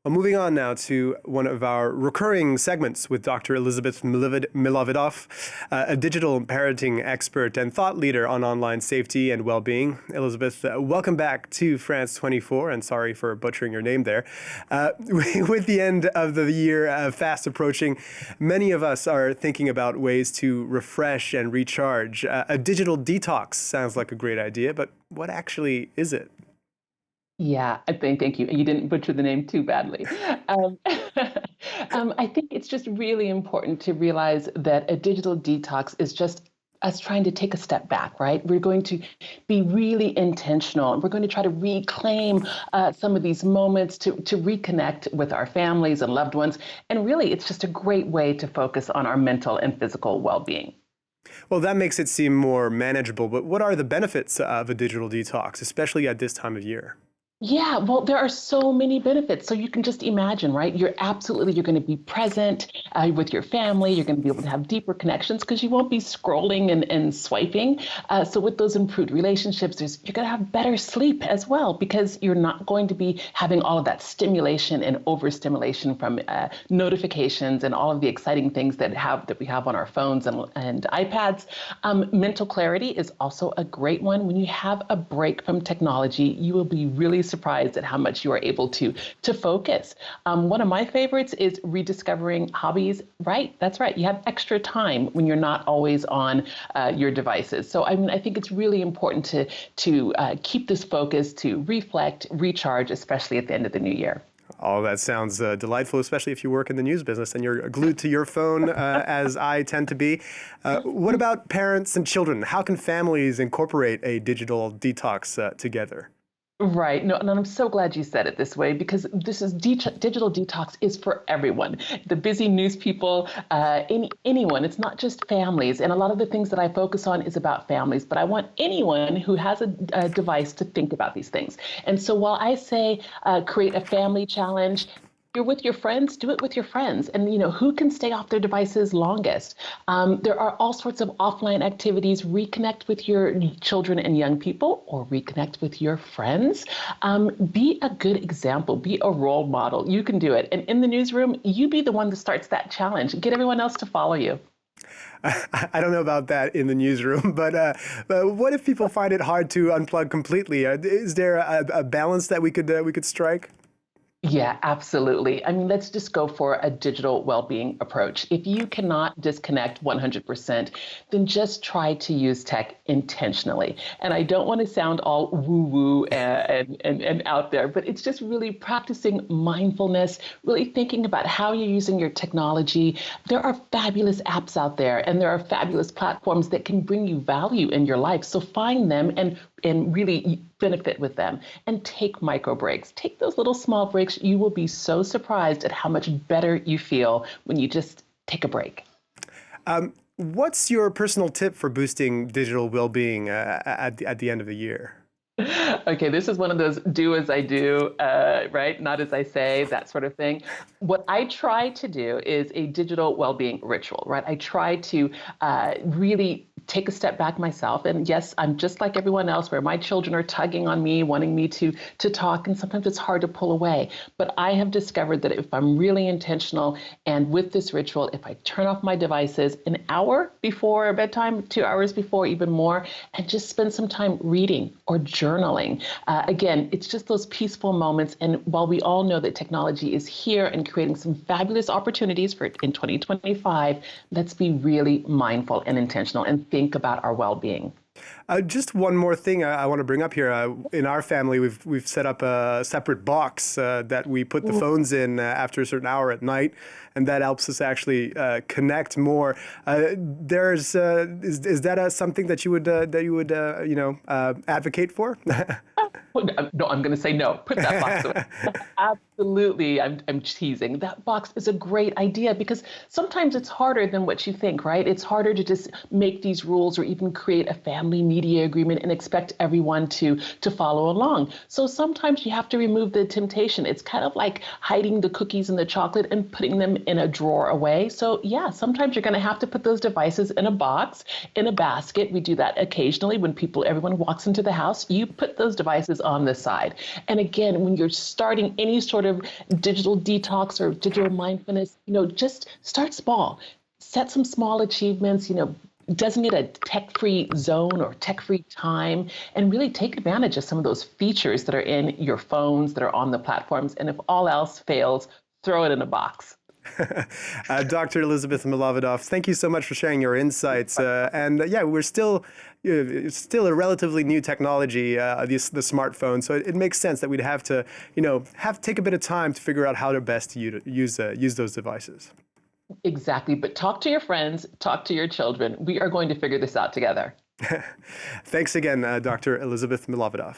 Well, moving on now to one of our recurring segments with Dr. Elizabeth Milovidov, a digital parenting expert and thought leader on online safety and well-being. Elizabeth, welcome back to France 24, and sorry for butchering your name there. With the end of the year fast approaching, many of us are thinking about ways to refresh and recharge. A digital detox sounds like a great idea, but what actually is it? Yeah, thank you. You didn't butcher the name too badly. Um, I think it's just really important to realize that a digital detox is just us trying to take a step back, right? We're going to be really intentional. We're going to try to reclaim some of these moments to reconnect with our families and loved ones. And really, it's just a great way to focus on our mental and physical well-being. Well, that makes it seem more manageable, but what are the benefits of a digital detox, especially at this time of year? Yeah, well, there are so many benefits. So you can just imagine, right? You're going to be present with your family. You're going to be able to have deeper connections because you won't be scrolling and swiping. So with those improved relationships, you're going to have better sleep as well because you're not going to be having all of that stimulation and overstimulation from notifications and all of the exciting things that we have on our phones and iPads. Mental clarity is also a great one. When you have a break from technology, you will be really surprised at how much you are able to focus. One of my favorites is rediscovering hobbies. Right, that's right. You have extra time when you're not always on your devices. So I think it's really important to keep this focus, to reflect, recharge, especially at the end of the new year. Oh, that sounds delightful, especially if you work in the news business and you're glued to your phone, as I tend to be. What about parents and children? How can families incorporate a digital detox together? Right. No, and I'm so glad you said it this way because this is digital detox is for everyone. The busy news people, anyone. It's not just families. And a lot of the things that I focus on is about families, but I want anyone who has a device to think about these things. And so while I say create a family challenge, you're with your friends, do it with your friends. And, who can stay off their devices longest? There are all sorts of offline activities. Reconnect with your children and young people or reconnect with your friends. Be a good example. Be a role model. You can do it. And in the newsroom, you be the one that starts that challenge. Get everyone else to follow you. I don't know about that in the newsroom, but what if people find it hard to unplug completely? Is there a balance that we could strike? Yeah, absolutely. I mean, let's just go for a digital well-being approach. If you cannot disconnect 100%, then just try to use tech intentionally. And I don't want to sound all woo-woo and out there, but it's just really practicing mindfulness, really thinking about how you're using your technology. There are fabulous apps out there, and there are fabulous platforms that can bring you value in your life. So find them and really benefit with them and take micro breaks. Take those little small breaks. You will be so surprised at how much better you feel when you just take a break. What's your personal tip for boosting digital well-being at the end of the year? Okay, this is one of those do as I do, right? Not as I say, that sort of thing. What I try to do is a digital well-being ritual, right? I try to really take a step back myself. And yes, I'm just like everyone else where my children are tugging on me, wanting me to talk, and sometimes it's hard to pull away. But I have discovered that if I'm really intentional and with this ritual, if I turn off my devices an hour before bedtime, 2 hours before, even more, and just spend some time reading or journaling. Again, it's just those peaceful moments. And while we all know that technology is here and creating some fabulous opportunities for in 2025, let's be really mindful and intentional and think about our well-being. Just one more thing I want to bring up here. In our family, we've set up a separate box that we put the phones in after a certain hour at night, and that helps us actually connect more. Is that something that you would advocate for? No, I'm going to say no. Put that box away. Absolutely. I'm teasing. That box is a great idea because sometimes it's harder than what you think, right? It's harder to just make these rules or even create a family media agreement and expect everyone to follow along. So sometimes you have to remove the temptation. It's kind of like hiding the cookies and the chocolate and putting them in a drawer away. So yeah, sometimes you're going to have to put those devices in a box, in a basket. We do that occasionally when everyone walks into the house. You put those devices on the side. And again, when you're starting any sort of digital detox or digital mindfulness, just start small. Set some small achievements, designate a tech-free zone or tech-free time, and really take advantage of some of those features that are in your phones, that are on the platforms. And if all else fails, throw it in a box. Dr. Elizabeth Milovidov, thank you so much for sharing your insights. Yeah, we're still a relatively new technology, the smartphone. So it makes sense that we'd have to, take a bit of time to figure out how to best use those devices. Exactly. But talk to your friends, talk to your children. We are going to figure this out together. Thanks again, Dr. Elizabeth Milovidov.